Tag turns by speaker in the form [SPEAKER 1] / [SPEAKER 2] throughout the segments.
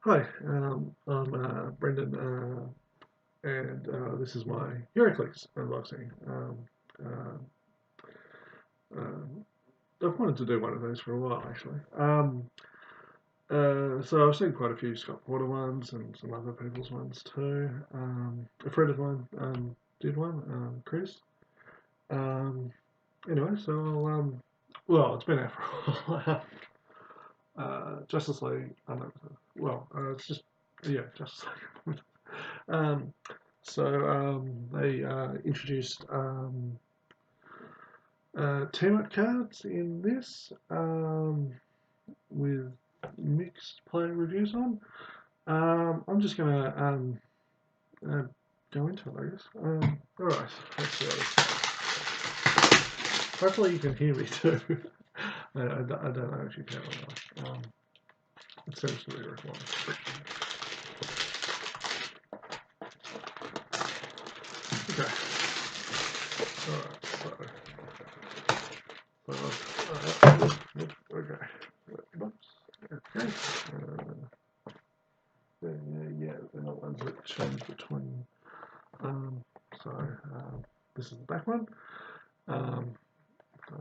[SPEAKER 1] Hi, I'm Brendan, and this is my Heroclix unboxing. I've wanted to do one of those for a while, actually. So I've seen quite a few Scott Porter ones and some other people's ones too. A friend of mine did one, Chris. Um, anyway, so well, it's been out for a while. Justice League. I know. Well, it's just yeah, Justice League. Um, they introduced team-up cards in this with mixed player reviews on. I'm just going to uh, go into it, I guess. All right, let's see. Hopefully you can hear me too. I don't know if you can or not. It seems to be recording. Okay. All right. Okay. Oops. Okay. Yeah, they're not ones that change between. Um, so this is the back one. Um, so,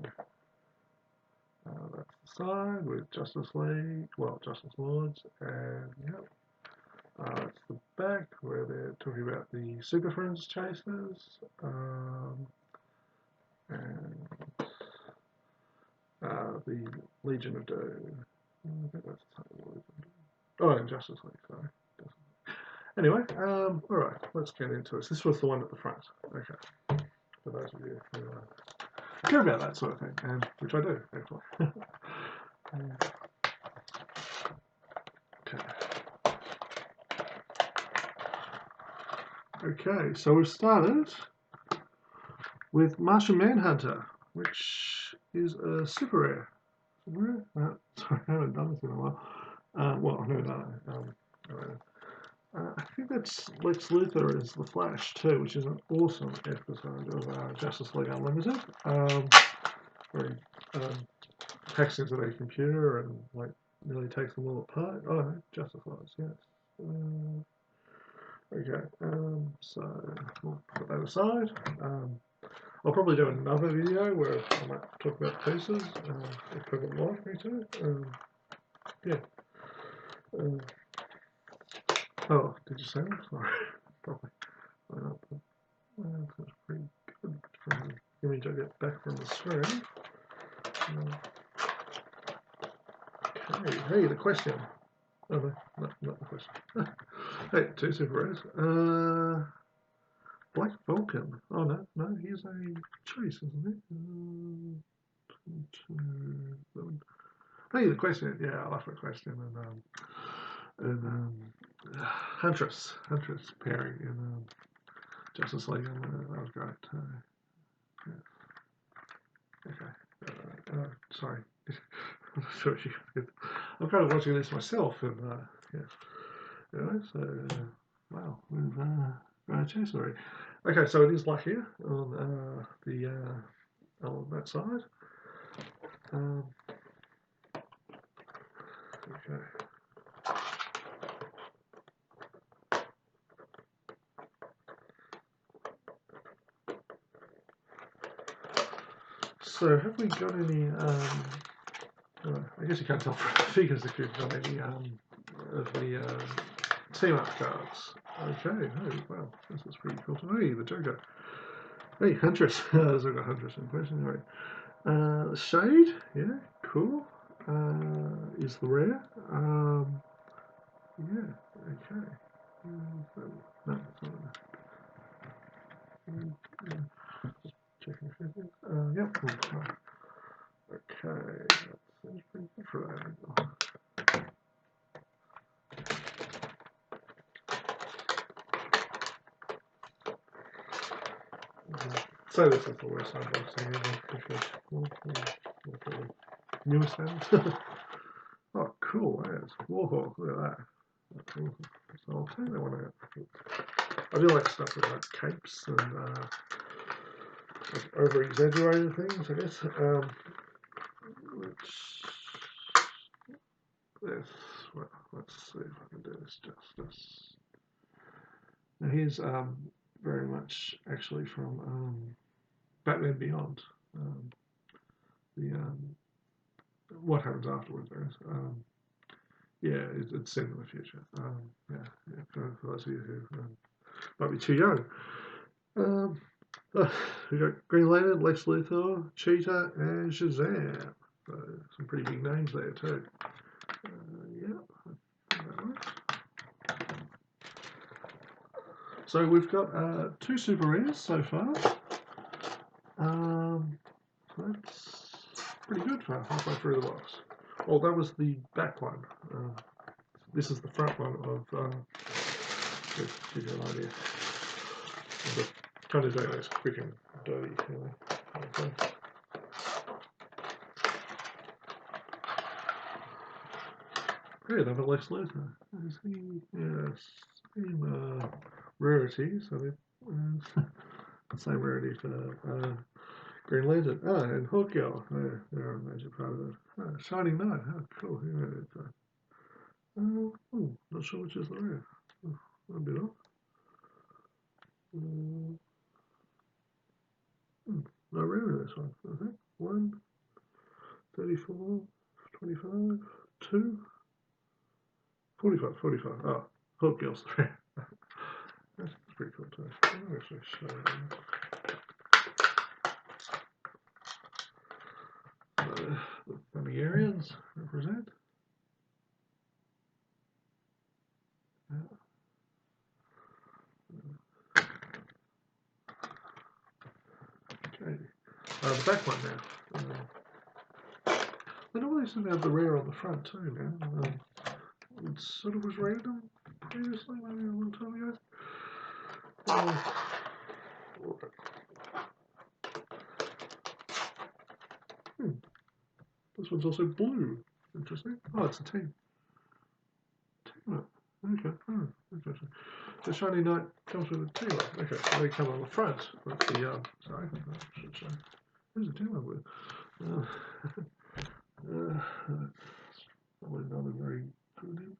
[SPEAKER 1] that's the side with Justice League, well, Justice Lords, and yep. It's the back where they're talking about the Super Friends chasers, and the Legion of Doom. I think that's the title of Legion of Doom. Oh, and Justice League, sorry. Anyway, alright, let's get into it. This was the one at the front. Okay. For those of you who care about that sort of thing, and which I do, actually. Okay. Okay, so we've started with Martian Manhunter, which is a super rare. Super rare? Sorry, I haven't done this in a while. Well, I've never done it. I think that's Lex Luthor as the Flash too, which is an awesome episode of Justice League Unlimited. Where he hacks into their computer and like nearly takes them all apart. Oh, no, Justice League, yes. Okay, so we'll put that aside. I'll probably do another video where I might talk about pieces if people would like me to. Yeah. Oh, did you say that? Sorry. Probably. That's pretty good from the image I get back from the screen. Okay, hey, the question. Oh, no, not the question. Hey, two super rares. Black Vulcan. Oh, no, he's a choice, isn't he? Hey, the question. Yeah, I'll ask the question. And Huntress pairing in Justice League. That was great. Yeah. Okay. Sorry. I'm not sure if you can. I'm kind of watching this myself, and yeah. Anyway, so wow, we've changed already. Okay, so it is black here on the on that side. Um, okay. So have we got any? I guess you can't tell from the figures if you've got any of the team up cards. Okay, oh wow, this is pretty cool to me. The Joker. Hey, Huntress. So I've got Huntress in question. Right. Shade. Yeah, cool. Is the rare. Yeah. Okay. No, it's not. Checking a few things. Yep. Cool. Okay. That seems pretty good for that. So this is the worst unboxing ever. Newest ones. Oh, cool. Yes. Whoa, look at that. Cool. So I'll take that one out. I do like stuff with like capes and like over exaggerated things, I guess. Which this Well, let's see if I can do this justice. Now here's very much actually from Batman Beyond. The what happens afterwards is yeah, it's set in the future. Yeah, for those of you who might be too young. We got Green Lantern, Lex Luthor, Cheetah, and Shazam. So some pretty big names there too. Yeah, that works. So we've got 2 super rares so far. That's pretty good for halfway through the box. Oh, that was the back one. This is the front one of. To give you an idea. I'm trying to do this quick and dirty. Okay. Yeah, another Lex Luthor. Is he? Yes, same rarity. So the same rarity for Green Lantern. And Hawkgirl. They're a major part of it. Shining Knight. Oh, cool. Yeah, not sure which is the rare. A bit off. No rare in this one, I think. 1, 34, 25, 2, 45, 45. Oh, Hawkgirl's the rare. That's pretty cool too. I'll actually show you. The Familiarians represent. Okay. The back one now. They normally seem to have the rare on the front too now. It sort of was random previously, maybe a long time ago. This one's also blue. Interesting. Oh, it's a team. Team up. Okay. Oh, interesting. The Shiny Knight comes with a team up. Okay, so they come on the front. That's the sorry, I should say. Who's the team up with? That's probably not a very good.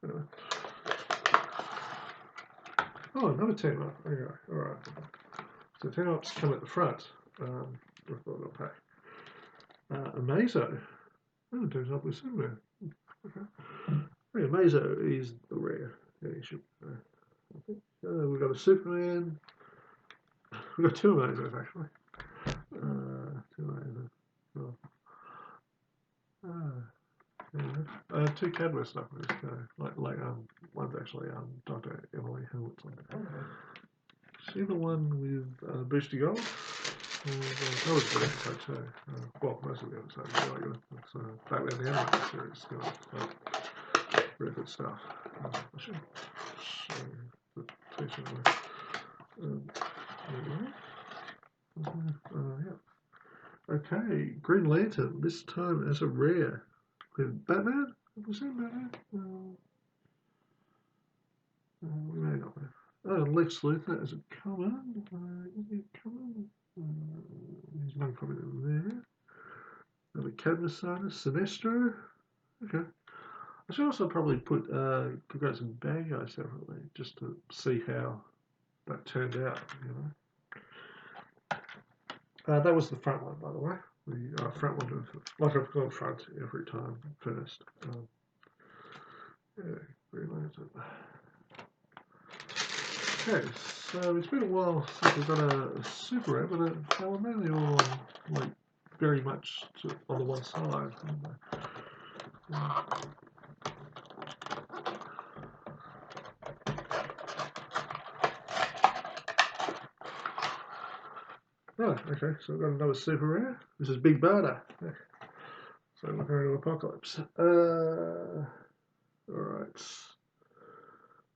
[SPEAKER 1] Anyway. Oh, another team up. Okay, alright. So team ups come at the front. With the little pack. Amazo. Oh, it turns up with Superman. Okay. Yeah, Amazo is the rare. Yeah, you should. We've got a Superman. We've got 2 Amazos actually. 2 Amazos. Oh. Yeah. 2 Cadmus stuff in this guy. Like one's actually Dr. Emily Hamilton. See the one with Boosty Gold? That was a good episode too. Well, most of the episodes are really good. It's Batman the Animated Series still. Very good stuff. I should show the t-shirt yeah. Okay, Green Lantern, this time as a rare. With Batman? Have we seen Batman? We may not have. Lex Luthor as a common. Is he a common? There's no comment in there. The Cadmus Sinestro. Okay. I should also probably put Congrats and Bad Guys separately, just to see how that turned out, that was the front one, by the way. The front one, like I've gone front every time first. Yeah, Green Lantern. Okay, so it's been a while since we've got a super rare, but they were mainly all like very much on the one side. Oh, okay, so we've got another super rare. This is Big Barda. Yeah. So we're going to Apocalypse. Alright.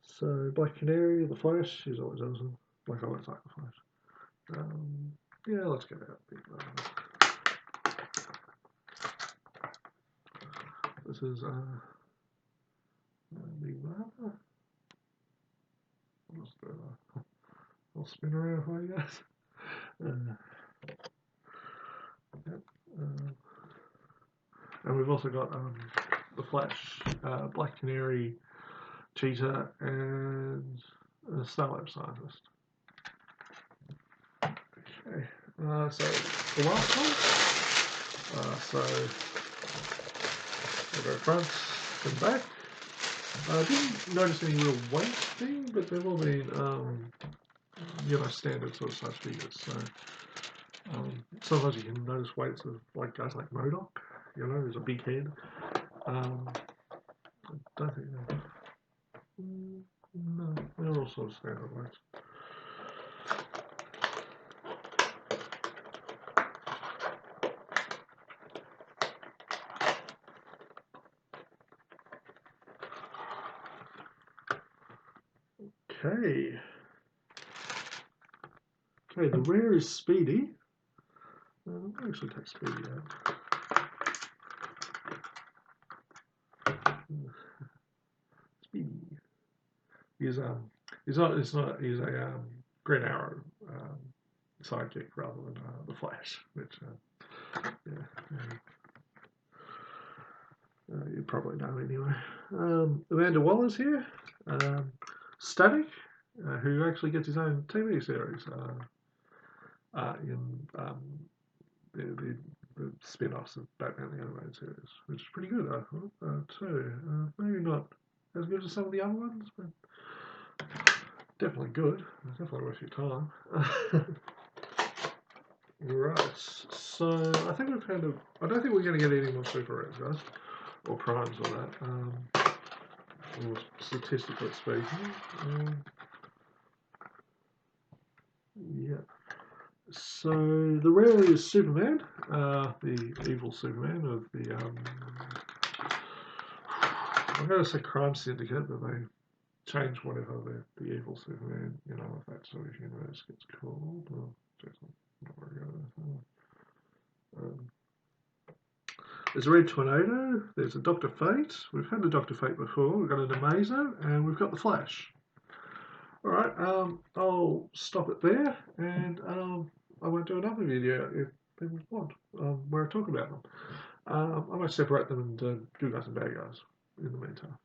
[SPEAKER 1] So Black Canary, The Flash, she's always awesome. Like I always like The Flash. Yeah, let's get out Big Barda. This is Big Barda. I'll spin around for you guys. Yep. And we've also got the Flash, Black Canary, Cheetah, and a Starlab Scientist. Okay, so the last one. So we'll go front and back. I didn't notice any real weight thing, but there will be, standard sort of size figures. So sometimes you can notice weights of like guys like MODOK. There's a big head. I don't think they're, no, they're all sort of standard weights. Okay. Okay, the rare is Speedy. I'll actually take Speedy out. Speedy. He's a Green Arrow sidekick rather than the Flash, which you probably know anyway. Amanda Waller's here. Static, who actually gets his own TV series in the spin-offs of Batman the Animated Series, which is pretty good, I thought, too. Maybe not as good as some of the other ones, but definitely good. Definitely worth your time. Right, so I think we've kind of. I don't think we're going to get any more super rares, guys, or primes or that. Or statistically speaking. Yeah. So the rare is Superman, the evil Superman of the. I'm going to say Crime Syndicate, but they change whatever the evil Superman, if that sort of universe gets called. Or just not very good. There's a Red Tornado, there's a Dr. Fate, we've had the Dr. Fate before, we've got an Amazo, and we've got the Flash. Alright, I'll stop it there, and I won't do another video if people want, where I talk about them. I might separate them and good guys and bad guys in the meantime.